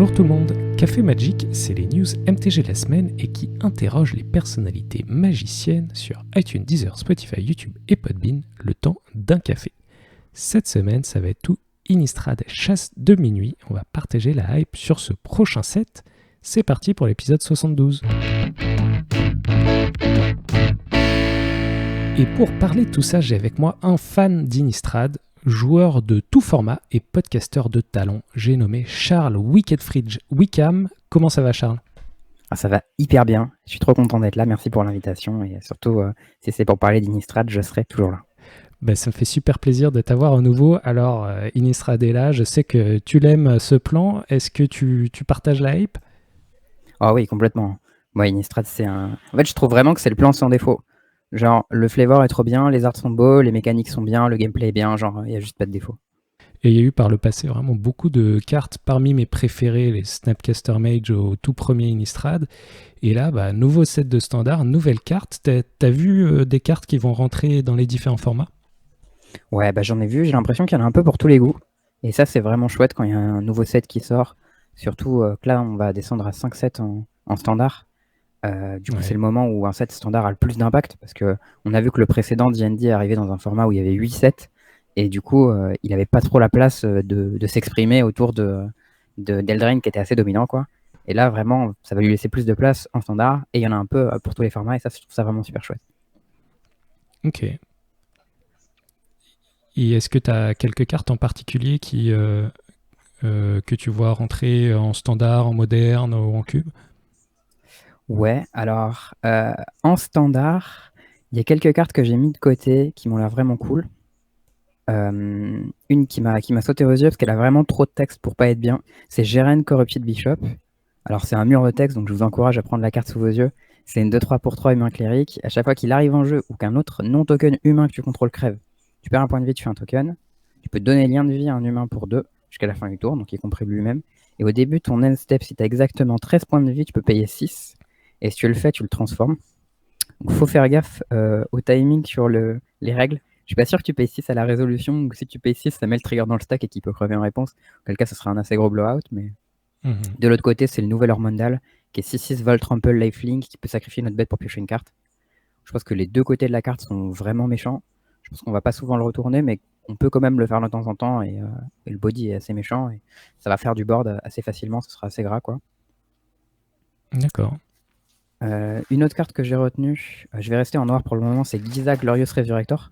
Bonjour tout le monde, Café Magic, c'est les news MTG de la semaine et qui interrogent les personnalités magiciennes sur iTunes, Deezer, Spotify, YouTube et Podbean le temps d'un café. Cette semaine, ça va être tout Innistrad Chasse de minuit. On va partager la hype sur ce prochain set. C'est parti pour l'épisode 72. Et pour parler de tout ça, j'ai avec moi un fan d'Innistrad, joueur de tout format et podcasteur de talent. J'ai nommé Charles Wickedfridge Wickham. Comment ça va, Charles ? Ça va hyper bien. Je suis trop content d'être là. Merci pour l'invitation. Et surtout, si c'est pour parler d'Innistrad, je serai toujours là. Ben, ça me fait super plaisir de t'avoir à nouveau. Alors, Innistrad est là. Je sais que tu l'aimes, ce plan. Est-ce que tu partages la hype ? Ah oui, complètement. Moi, Innistrad, c'est un... En fait, je trouve vraiment que c'est le plan sans défaut. Genre, le flavor est trop bien, les arts sont beaux, les mécaniques sont bien, le gameplay est bien. Genre, il n'y a juste pas de défaut. Et il y a eu par le passé vraiment beaucoup de cartes parmi mes préférées, les Snapcaster Mage au tout premier Innistrad. Et là, nouveau set de standard, nouvelle carte. T'as vu des cartes qui vont rentrer dans les différents formats ? Ouais, j'en ai vu. J'ai l'impression qu'il y en a un peu pour tous les goûts. Et ça, c'est vraiment chouette quand il y a un nouveau set qui sort. Surtout que là, on va descendre à 5 sets en standard. Du coup, c'est le moment où un set standard a le plus d'impact parce qu'on a vu que le précédent D&D est arrivé dans un format où il y avait 8 sets et du coup, il n'avait pas trop la place de s'exprimer autour d'Eldraine qui était assez dominant, quoi. Et là, vraiment, ça va lui laisser plus de place en standard et il y en a un peu pour tous les formats et ça, je trouve ça vraiment super chouette. Ok. Et est-ce que tu as quelques cartes en particulier que tu vois rentrer en standard, en moderne ou en cube ? Ouais, alors en standard, il y a quelques cartes que j'ai mis de côté qui m'ont l'air vraiment cool. Une qui m'a sauté aux yeux parce qu'elle a vraiment trop de texte pour pas être bien, c'est Geren Corrupted Bishop. Alors c'est un mur de texte, donc je vous encourage à prendre la carte sous vos yeux. C'est une 2-3 pour 3 humain clérique. À chaque fois qu'il arrive en jeu ou qu'un autre non-token humain que tu contrôles crève, tu perds un point de vie, tu fais un token. Tu peux donner lien de vie à un humain pour 2 jusqu'à la fin du tour, donc il compris lui-même. Et au début, ton end step, si tu as exactement 13 points de vie, tu peux payer 6. Et si tu le fais, tu le transformes. Donc faut faire gaffe au timing sur les règles. Je suis pas sûr que tu payes 6 à la résolution, ou si tu payes 6, ça met le trigger dans le stack et qu'il peut crever en réponse. Auquel cas, ce sera un assez gros blowout. Mais de l'autre côté, c'est le nouvel Hormondal, qui est 6-6 Vol Trample Lifelink, qui peut sacrifier notre bête pour piocher une carte. Je pense que les deux côtés de la carte sont vraiment méchants. Je pense qu'on va pas souvent le retourner, mais on peut quand même le faire de temps en temps. Et le body est assez méchant. Et ça va faire du board assez facilement, ce sera assez gras, quoi. D'accord. Une autre carte que j'ai retenue, je vais rester en noir pour le moment, c'est Giza Glorious Resurrector.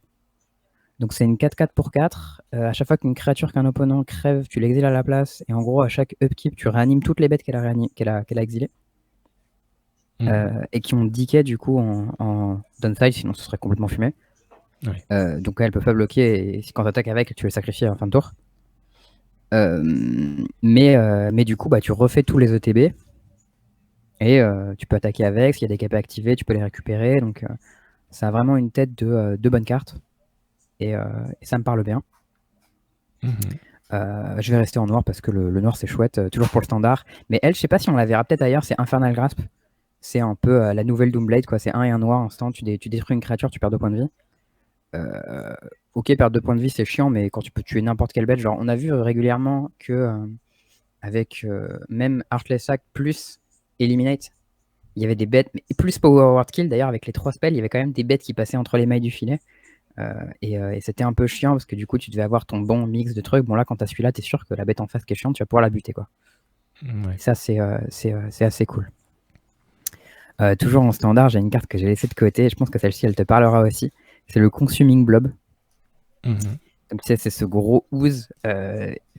Donc c'est une 4-4 pour 4. À chaque fois qu'une créature qu'un opponent crève, tu l'exiles à la place. Et en gros, à chaque upkeep, tu réanimes toutes les bêtes qu'elle a exilées. Et qui ont decay du coup en downside, sinon ce serait complètement fumé. Ouais. Donc elle peut pas bloquer, et quand tu attaques avec, tu le sacrifies à la fin de tour. Mais du coup, tu refais tous les ETB. Et tu peux attaquer avec, s'il y a des capes activés, tu peux les récupérer. Donc ça a vraiment une tête de bonne carte. Et ça me parle bien. Je vais rester en noir parce que le noir c'est chouette, toujours pour le standard. Mais elle, je sais pas si on la verra peut-être ailleurs, c'est Infernal Grasp. C'est un peu la nouvelle Doomblade, quoi. C'est 1 et 1 noir instant, tu détruis une créature, tu perds 2 points de vie. Ok, perdre 2 points de vie c'est chiant, mais quand tu peux tuer n'importe quelle bête, genre on a vu régulièrement que avec même Heartless Act plus Eliminate, il y avait des bêtes, mais plus Power Word Kill d'ailleurs, avec les 3 spells, il y avait quand même des bêtes qui passaient entre les mailles du filet. Et c'était un peu chiant parce que du coup tu devais avoir ton bon mix de trucs. Bon là quand t'as celui-là, t'es sûr que la bête en face qui est chiante, tu vas pouvoir la buter, quoi. Ouais. Et ça c'est assez cool. Toujours en standard, j'ai une carte que j'ai laissée de côté, je pense que celle-ci elle te parlera aussi. C'est le Consuming Blob. Donc c'est ce gros ooze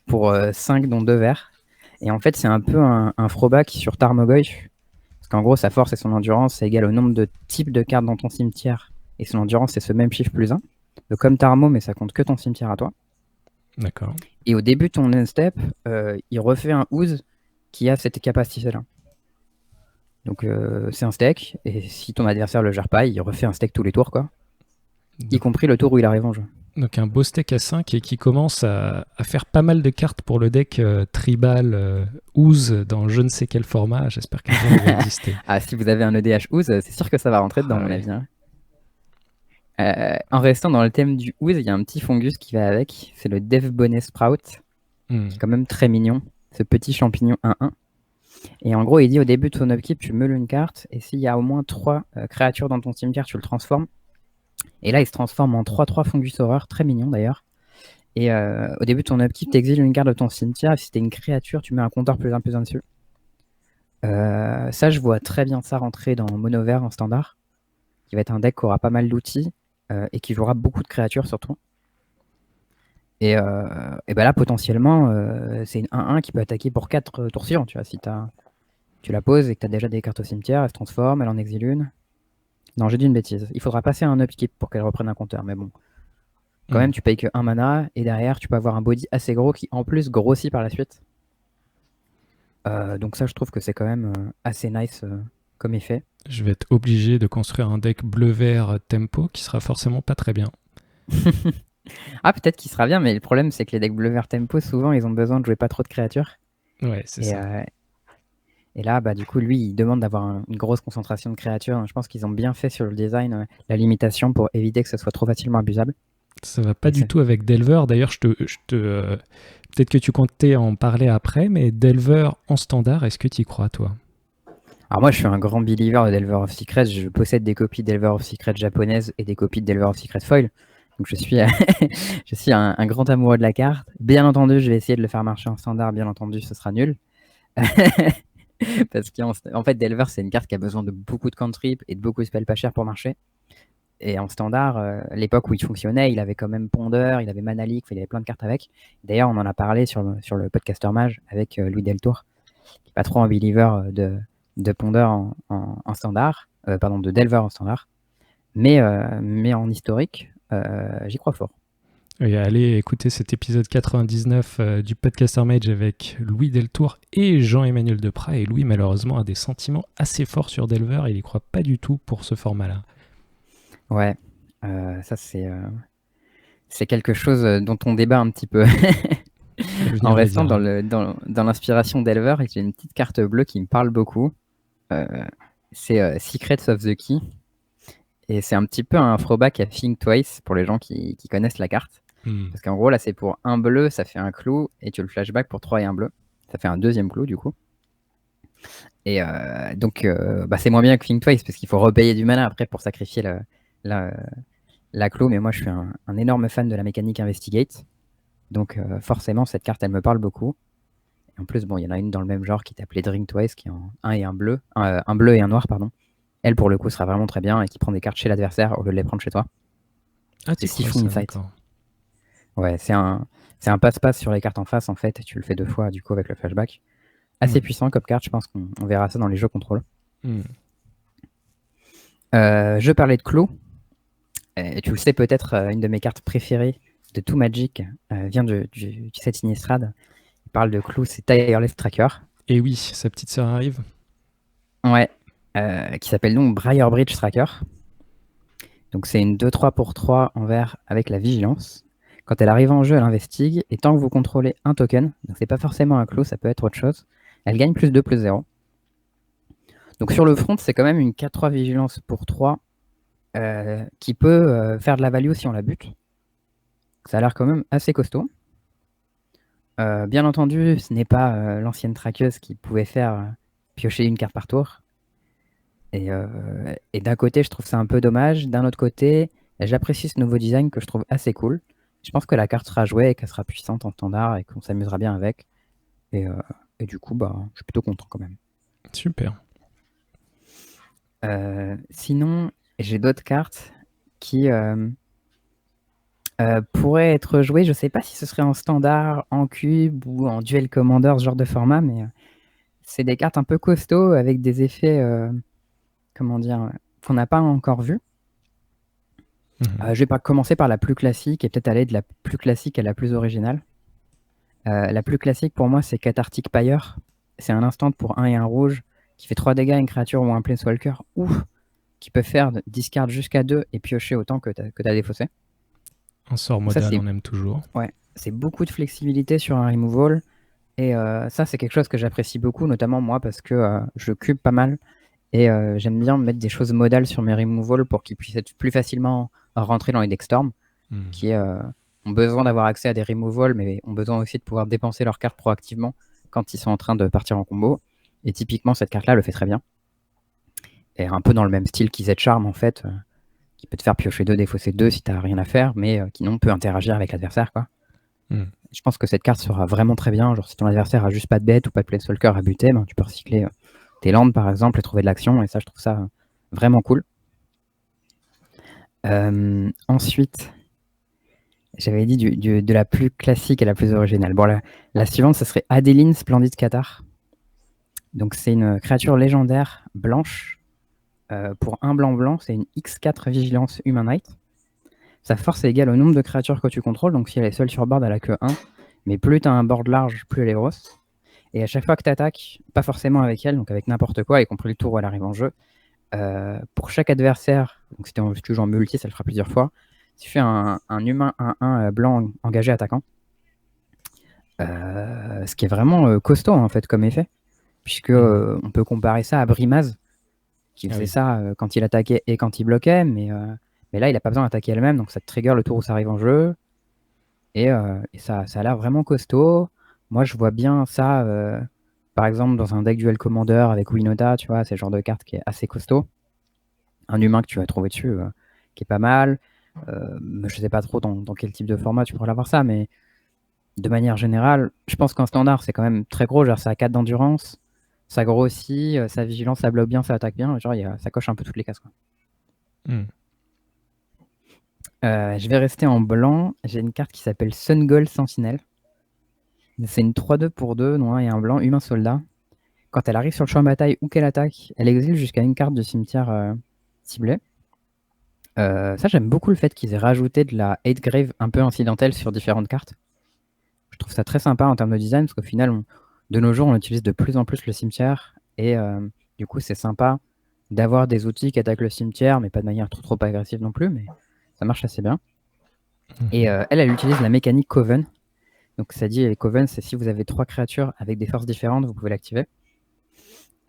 pour 5 dont 2 verts. Et en fait c'est un peu un throwback sur Tarmogoyf. Parce qu'en gros sa force et son endurance c'est égal au nombre de types de cartes dans ton cimetière. Et son endurance c'est ce même chiffre plus 1. Donc comme Tarmo, mais ça compte que ton cimetière à toi. D'accord. Et au début de ton end step, il refait un ooze qui a cette capacité-là. Donc c'est un steak, et si ton adversaire le gère pas, il refait un steak tous les tours, quoi. Y compris le tour où il arrive en jeu. Donc un beau steak à 5 et qui commence à faire pas mal de cartes pour le deck tribal ooze dans je ne sais quel format. J'espère qu'un jour il va exister. Ah, si vous avez un EDH ooze, c'est sûr que ça va rentrer dedans, à mon avis. Hein. En restant dans le thème du ooze, il y a un petit fungus qui va avec. C'est le Dev Bonnet Sprout, qui est quand même très mignon. Ce petit champignon 1-1. Et en gros, il dit au début de ton upkeep, tu meules une carte, et s'il y a au moins 3 créatures dans ton cimetière, tu le transformes. Et là, il se transforme en 3/3 Fungus Horror, très mignon d'ailleurs. Et au début de ton upkeep, tu exiles une carte de ton cimetière, et si t'es une créature, tu mets un compteur +1/+1 dessus. Ça, je vois très bien ça rentrer dans Mono Vert en standard, qui va être un deck qui aura pas mal d'outils, et qui jouera beaucoup de créatures surtout. Et ben là, potentiellement, c'est une 1/1 qui peut attaquer pour 4 tours suivants, tu vois, si tu la poses et que tu as déjà des cartes au cimetière, elle se transforme, elle en exile une. Non, j'ai dit une bêtise. Il faudra passer un upkeep pour qu'elle reprenne un compteur, mais bon. Quand même, tu payes que 1 mana, et derrière, tu peux avoir un body assez gros qui, en plus, grossit par la suite. Donc ça, je trouve que c'est quand même assez nice comme effet. Je vais être obligé de construire un deck bleu-vert tempo qui sera forcément pas très bien. Ah, peut-être qu'il sera bien, mais le problème, c'est que les decks bleu-vert tempo, souvent, ils ont besoin de jouer pas trop de créatures. Ouais, c'est ça. Et là, bah, du coup, lui, il demande d'avoir une grosse concentration de créatures. Donc, je pense qu'ils ont bien fait sur le design la limitation pour éviter que ce soit trop facilement abusable. Ça va pas du tout avec Delver. D'ailleurs, peut-être que tu comptais en parler après, mais Delver en standard, est-ce que tu y crois, toi? Alors moi, je suis un grand believer de Delver of Secret. Je possède des copies de Delver of Secret japonaises et des copies de Delver of Secret foil. Donc je suis, je suis un grand amoureux de la carte. Bien entendu, je vais essayer de le faire marcher en standard. Bien entendu, ce sera nul. Parce qu'en fait, Delver, c'est une carte qui a besoin de beaucoup de cantrips et de beaucoup de spells pas chers pour marcher. Et en standard, à l'époque où il fonctionnait, il avait quand même Pondeur, il avait Mana Leak, il avait plein de cartes avec. D'ailleurs, on en a parlé sur le podcaster mage avec Louis Deltour, qui n'est pas trop un believer de Pondeur en standard, pardon, de Delver en standard. Mais en historique, j'y crois fort. Et allez écouter cet épisode 99 du podcaster mage avec Louis Deltour et Jean-Emmanuel Deprat. Et Louis, malheureusement, a des sentiments assez forts sur Delver. Il n'y croit pas du tout pour ce format-là. Ouais, ça c'est quelque chose dont on débat un petit peu. En restant dans l'inspiration d'Elver, j'ai une petite carte bleue qui me parle beaucoup. C'est Secrets of the Key. Et c'est un petit peu un throwback à Think Twice pour les gens qui connaissent la carte. Parce qu'en gros, là, c'est pour un bleu, ça fait un clou, et tu le flashback pour 3 et un bleu. Ça fait un deuxième clou, du coup. Et donc, c'est moins bien que Think Twice, parce qu'il faut repayer du mana après pour sacrifier la clou. Mais moi, je suis un énorme fan de la mécanique Investigate. Donc, forcément, cette carte, elle me parle beaucoup. Et en plus, bon, il y en a une dans le même genre qui est appelée Drink Twice, qui est en un et un bleu. Un bleu et un noir, pardon. Elle, pour le coup, sera vraiment très bien et qui prend des cartes chez l'adversaire au lieu de les prendre chez toi. Ah, c'est Siphon Insight. Ouais, c'est un passe-passe sur les cartes en face, en fait. Et tu le fais 2 fois, du coup, avec le flashback. Assez puissant comme carte, je pense qu'on verra ça dans les jeux contrôle. Je parlais de Claw. Tu le sais peut-être, une de mes cartes préférées de tout Magic vient du set Innistrad. Il parle de Claw, c'est Tireless Tracker. Et oui, sa petite sœur arrive. Ouais. Qui s'appelle donc Briarbridge Tracker. Donc c'est une 2/3 pour 3 en vert avec la vigilance. Quand elle arrive en jeu, elle investigue, et tant que vous contrôlez un token, donc c'est pas forcément un clos, ça peut être autre chose, elle gagne +2/+0. Donc sur le front, c'est quand même une 4/3 vigilance pour 3 qui peut faire de la value si on la bute. Ça a l'air quand même assez costaud. Bien entendu, ce n'est pas l'ancienne traqueuse qui pouvait faire piocher une carte par tour. Et d'un côté, je trouve ça un peu dommage. D'un autre côté, j'apprécie ce nouveau design que je trouve assez cool. Je pense que la carte sera jouée et qu'elle sera puissante en standard et qu'on s'amusera bien avec. Et du coup, je suis plutôt content quand même. Super. Sinon, j'ai d'autres cartes qui pourraient être jouées. Je ne sais pas si ce serait en standard, en cube ou en duel commander, ce genre de format, mais c'est des cartes un peu costauds avec des effets... comment dire, qu'on n'a pas encore vu. Je vais pas commencer par la plus classique et peut-être aller de la plus classique à la plus originale. La plus classique pour moi, c'est Cathartic Pyre. C'est un instant pour 1 et 1 rouge qui fait 3 dégâts à une créature ou un planeswalker, ou qui peut faire discard jusqu'à 2 et piocher autant que tu as défaussé. Un sort modal, on aime toujours. Ouais, c'est beaucoup de flexibilité sur un removal. Et ça, c'est quelque chose que j'apprécie beaucoup, notamment moi, parce que je cube pas mal. Et j'aime bien mettre des choses modales sur mes removals pour qu'ils puissent être plus facilement rentrer dans les deck Storm, qui ont besoin d'avoir accès à des removals, mais ont besoin aussi de pouvoir dépenser leurs cartes proactivement quand ils sont en train de partir en combo. Et typiquement, cette carte-là le fait très bien. Et un peu dans le même style qu'Izzet Charm, en fait, qui peut te faire piocher 2, défausser 2 si t'as rien à faire, mais qui non peut interagir avec l'adversaire, quoi. Je pense que cette carte sera vraiment très bien. Genre, si ton adversaire a juste pas de bête ou pas de Planeswalker à buter, ben, tu peux recycler tes landes, par exemple, et trouver de l'action. Et ça, je trouve ça vraiment cool. Ensuite, j'avais dit de la plus classique à la plus originale. Bon, la suivante, ce serait Adeline Splendide Cathare. Donc, c'est une créature légendaire blanche. Pour un blanc-blanc, c'est une X4 Vigilance Humanite. Sa force est égale au nombre de créatures que tu contrôles, donc si elle est seule sur board, elle a que 1. Mais plus tu as un board large, plus elle est grosse. Et à chaque fois que tu attaques, pas forcément avec elle, donc avec n'importe quoi, y compris le tour où elle arrive en jeu, pour chaque adversaire, donc si tu joues en multi, ça le fera plusieurs fois, si tu fais un humain 1-1 blanc engagé attaquant, ce qui est vraiment costaud en fait comme effet, puisque on peut comparer ça à Brimaz, qui faisait ça quand il attaquait et quand il bloquait, mais là, il n'a pas besoin d'attaquer elle-même, donc ça te trigger le tour où ça arrive en jeu. Et ça a l'air vraiment costaud. Moi, je vois bien ça, par exemple, dans un deck duel commander avec Winota, tu vois, c'est le genre de carte qui est assez costaud. Un humain que tu vas trouver dessus, qui est pas mal. Je sais pas trop dans quel type de format tu pourrais avoir ça, mais de manière générale, je pense qu'en standard, c'est quand même très gros. Genre, ça a 4 d'endurance, ça grossit, sa vigilance, ça bloque bien, ça attaque bien. Genre, ça coche un peu toutes les cases, quoi. Je vais rester en blanc. J'ai une carte qui s'appelle Sungold Sentinelle. C'est une 3-2 pour 2, noir et un blanc, humain soldat. Quand elle arrive sur le champ de bataille ou qu'elle attaque, elle exile jusqu'à une carte du cimetière ciblée. Ça, j'aime beaucoup le fait qu'ils aient rajouté de la hate grave un peu incidentelle sur différentes cartes. Je trouve ça très sympa en termes de design, parce qu'au final, de nos jours, on utilise de plus en plus le cimetière. Et du coup, c'est sympa d'avoir des outils qui attaquent le cimetière, mais pas de manière trop agressive non plus, mais ça marche assez bien. Et elle utilise la mécanique Coven. Donc ça dit, les Coven, c'est si vous avez 3 créatures avec des forces différentes, vous pouvez l'activer.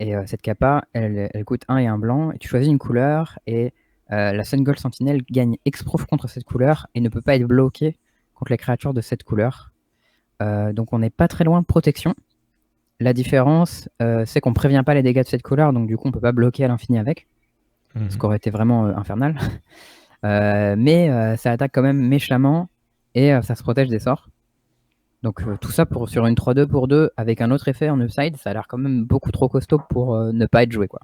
Et cette capa, elle coûte 1 et 1 blanc, et tu choisis une couleur, et la Sungold Sentinelle gagne Exproof contre cette couleur, et ne peut pas être bloquée contre les créatures de cette couleur. Donc on n'est pas très loin de protection. La différence, c'est qu'on prévient pas les dégâts de cette couleur, donc du coup on peut pas bloquer à l'infini avec, ce qui aurait été vraiment infernal. Mais ça attaque quand même méchamment, et ça se protège des sorts. Donc tout ça sur une 3-2 pour 2 avec un autre effet en upside, ça a l'air quand même beaucoup trop costaud pour ne pas être joué, quoi.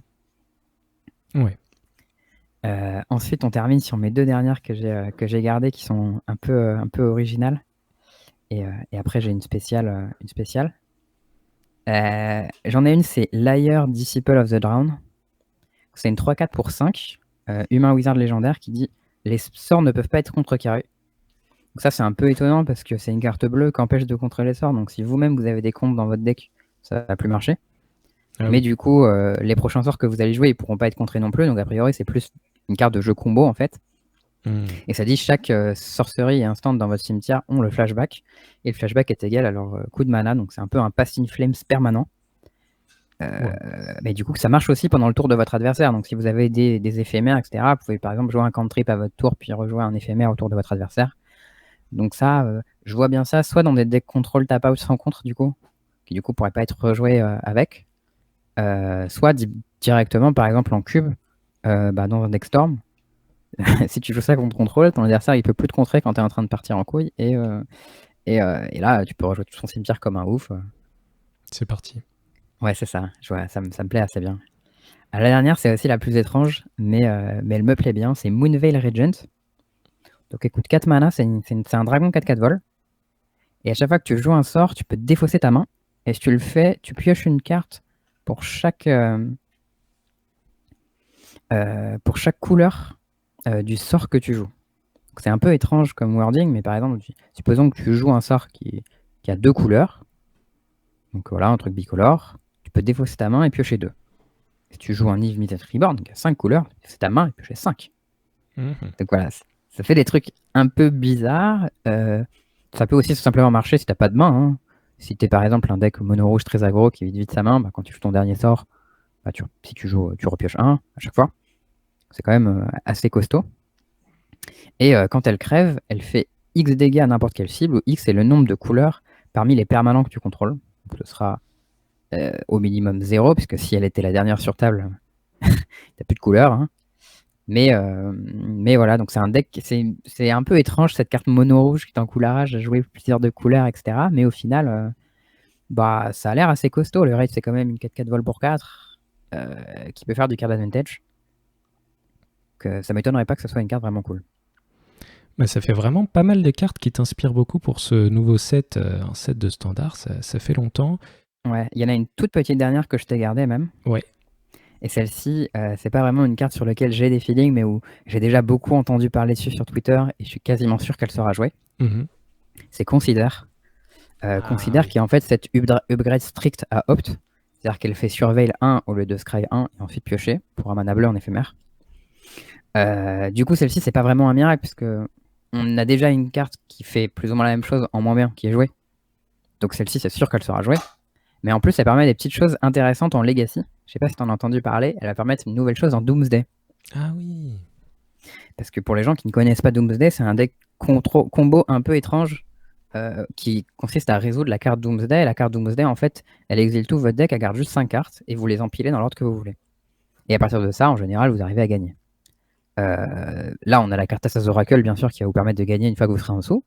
Ouais. Ensuite, on termine sur mes 2 dernières que j'ai gardées, qui sont un peu originales. Et après, j'ai une spéciale. J'en ai une, c'est Liar Disciple of the Drown. C'est une 3-4 pour 5, humain wizard légendaire, qui dit les sorts ne peuvent pas être contrecarrés. Donc ça, c'est un peu étonnant parce que c'est une carte bleue qui empêche de contrer les sorts. Donc si vous-même vous avez des comptes dans votre deck, ça va plus marcher. Mais du coup, les prochains sorts que vous allez jouer, ils pourront pas être contrés non plus. Donc a priori, c'est plus une carte de jeu combo en fait. Et ça dit chaque sorcerie et instant dans votre cimetière ont le flashback. Et le flashback est égal à leur coût de mana. Donc c'est un peu un Passing Flames permanent. Mais du coup, ça marche aussi pendant le tour de votre adversaire. Donc si vous avez des éphémères, etc., vous pouvez par exemple jouer un cantrip à votre tour, puis rejouer un éphémère au tour de votre adversaire. Donc ça, je vois bien ça, soit dans des decks contrôle tap-out sans contre, du coup, qui du coup pourraient pas être rejoués avec, soit directement, par exemple, en cube, dans un deck Storm. Si tu joues ça contre contrôle, ton adversaire, il peut plus te contrer quand tu es en train de partir en couille, et là, tu peux rejouer tout son cimetière comme un ouf. C'est parti. Ouais, c'est ça, ça me plaît assez bien. La dernière, c'est aussi la plus étrange, mais elle me plaît bien, c'est Moonveil Regent. Donc écoute, 4 mana, c'est un dragon 4-4 vol. Et à chaque fois que tu joues un sort, tu peux défausser ta main. Et si tu le fais, tu pioches une carte pour chaque couleur du sort que tu joues. Donc c'est un peu étrange comme wording, mais par exemple, supposons que tu joues un sort qui a 2 couleurs. Donc voilà, un truc bicolore. Tu peux défausser ta main et piocher 2. Si tu joues un Eve Mythic Reborn, qui a 5 couleurs, c'est ta main et piocher 5. Donc voilà, ça fait des trucs un peu bizarres. Ça peut aussi simplement marcher si t'as pas de main. Hein. Si t'es par exemple un deck mono rouge très aggro qui vide vite sa main, quand tu joues ton dernier sort, si tu joues, tu repioches 1 à chaque fois. C'est quand même assez costaud. Et quand elle crève, elle fait X dégâts à n'importe quelle cible, où X est le nombre de couleurs parmi les permanents que tu contrôles. Donc ce sera au minimum 0, puisque si elle était la dernière sur table, t'as plus de couleurs. Hein. Mais voilà, donc c'est un deck, c'est un peu étrange cette carte mono rouge qui t'encourage à jouer plusieurs de couleurs, etc. Mais au final, ça a l'air assez costaud. Le raid, c'est quand même une 4/4 vol pour 4 qui peut faire du card advantage. Donc, ça m'étonnerait pas que ce soit une carte vraiment cool. Bah, ça fait vraiment pas mal de cartes qui t'inspirent beaucoup pour ce nouveau set, un set de standard. Ça fait longtemps. Ouais, il y en a une toute petite dernière que je t'ai gardée même. Ouais. Et celle-ci, c'est pas vraiment une carte sur laquelle j'ai des feelings, mais où j'ai déjà beaucoup entendu parler dessus sur Twitter et je suis quasiment sûr qu'elle sera jouée. Mhm. C'est Consider. Consider oui. qui est en fait cette upgrade strict à Opt. C'est-à-dire qu'elle fait Surveil 1 au lieu de Scry 1 et ensuite piocher pour un mana bleu en éphémère. Du coup, celle-ci, c'est pas vraiment un miracle puisque on a déjà une carte qui fait plus ou moins la même chose en moins bien qui est jouée. Donc celle-ci, c'est sûr qu'elle sera jouée. Mais en plus, elle permet des petites choses intéressantes en Legacy. Je sais pas si tu en as entendu parler. Elle va permettre une nouvelle chose en Doomsday. Ah oui. Parce que pour les gens qui ne connaissent pas Doomsday, c'est un deck combo un peu étrange qui consiste à résoudre la carte Doomsday. Et la carte Doomsday, en fait, elle exile tout votre deck, elle garde juste 5 cartes et vous les empilez dans l'ordre que vous voulez. Et à partir de ça, en général, vous arrivez à gagner. Là, on a la carte Assassin's Oracle, bien sûr, qui va vous permettre de gagner une fois que vous serez en dessous.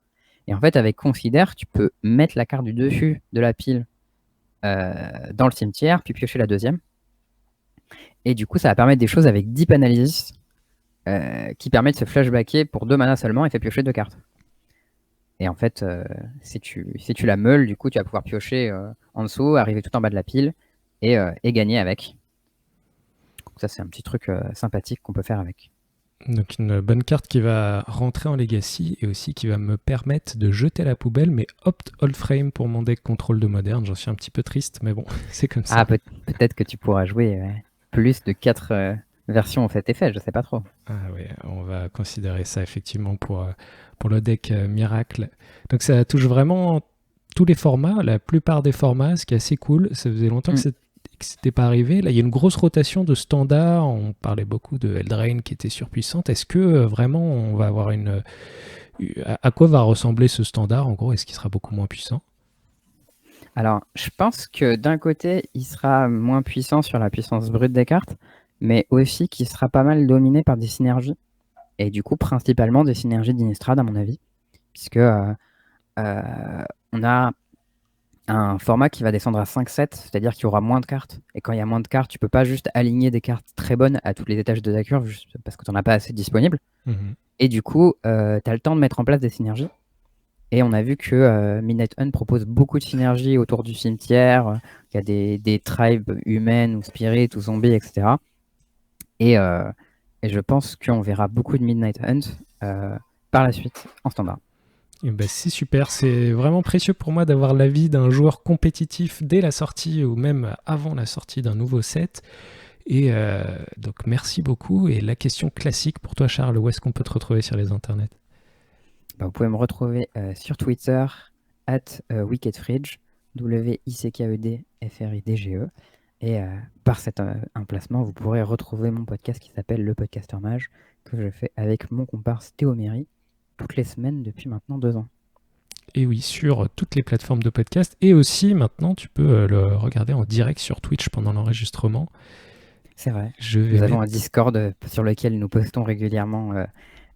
Et en fait, avec Consider, tu peux mettre la carte du dessus de la pile dans le cimetière, puis piocher la deuxième. Et du coup, ça va permettre des choses avec Deep Analysis qui permet de se flashbacker pour 2 mana seulement et fait piocher 2 cartes. Et en fait, si tu la meules, du coup, tu vas pouvoir piocher en dessous, arriver tout en bas de la pile et gagner avec. Donc ça, c'est un petit truc sympathique qu'on peut faire avec. Donc une bonne carte qui va rentrer en Legacy et aussi qui va me permettre de jeter à la poubelle mes Opt Old Frame pour mon deck contrôle de moderne. J'en suis un petit peu triste, mais bon, c'est comme ça. Ah, peut-être que tu pourras jouer plus de 4 versions en fait effet, je sais pas trop. Ah oui, on va considérer ça effectivement pour le deck Miracle. Donc ça touche vraiment tous les formats, la plupart des formats, ce qui est assez cool. Ça faisait longtemps que c'était pas arrivé. Là, il y a une grosse rotation de standards. On parlait beaucoup de Eldraine qui était surpuissante. Est-ce que vraiment on va avoir à quoi va ressembler ce standard en gros? Est-ce qu'il sera beaucoup moins puissant? Alors, je pense que d'un côté, il sera moins puissant sur la puissance brute des cartes, mais aussi qu'il sera pas mal dominé par des synergies. Et du coup, principalement des synergies d'Innistrad, à mon avis. Puisque on a un format qui va descendre à 5-7, c'est-à-dire qu'il y aura moins de cartes. Et quand il y a moins de cartes, tu peux pas juste aligner des cartes très bonnes à tous les étages de ta curve, juste parce que tu n'en as pas assez disponible. Mhm. Et du coup, tu as le temps de mettre en place des synergies. Et on a vu que Midnight Hunt propose beaucoup de synergies autour du cimetière. Il y a des tribes humaines ou spirites ou zombies, etc. Et je pense qu'on verra beaucoup de Midnight Hunt par la suite en standard. Eh ben, c'est super, c'est vraiment précieux pour moi d'avoir l'avis d'un joueur compétitif dès la sortie ou même avant la sortie d'un nouveau set. Et donc merci beaucoup. Et la question classique pour toi Charles, où est-ce qu'on peut te retrouver sur les internets? Vous pouvez me retrouver sur Twitter @wickedfridge, WICKEDFRIDGE. Et par cet emplacement, vous pourrez retrouver mon podcast qui s'appelle Le Podcaster Mage, que je fais avec mon comparse Théo Méry toutes les semaines depuis maintenant 2 ans. Et oui, sur toutes les plateformes de podcast. Et aussi maintenant, tu peux le regarder en direct sur Twitch pendant l'enregistrement. C'est vrai. Nous avons un Discord sur lequel nous postons régulièrement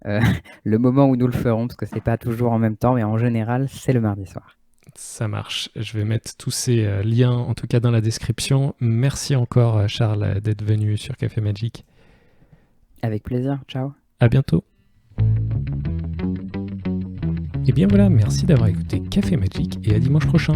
le moment où nous le ferons, parce que c'est pas toujours en même temps, mais en général, c'est le mardi soir. Ça marche. Je vais mettre tous ces liens, en tout cas dans la description. Merci encore, Charles, d'être venu sur Café Magic. Avec plaisir. Ciao. À bientôt. Et bien voilà, merci d'avoir écouté Café Magic et à dimanche prochain.